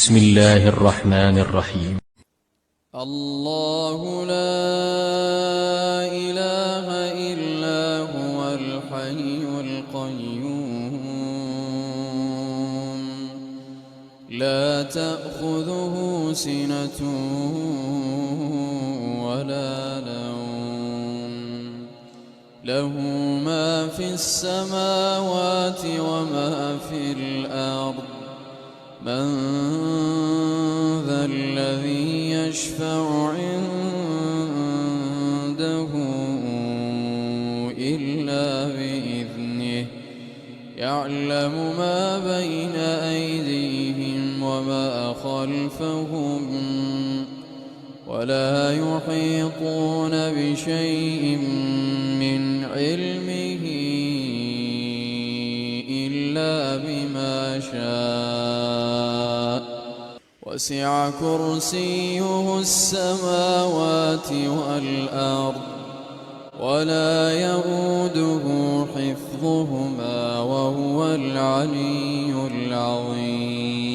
بسم الله الرحمن الرحيم. الله لا إله إلا هو الحي القيوم لا تأخذه سنة ولا نوم له ما في السماوات وما في الأرض من ذا الذي يشفع عنده إلا بإذنه يعلم ما بين أيديهم وما خلفهم ولا يحيطون بشيء من علمه إلا بما شاء وسع كرسيه السماوات والأرض ولا يئوده حفظهما وهو العلي العظيم.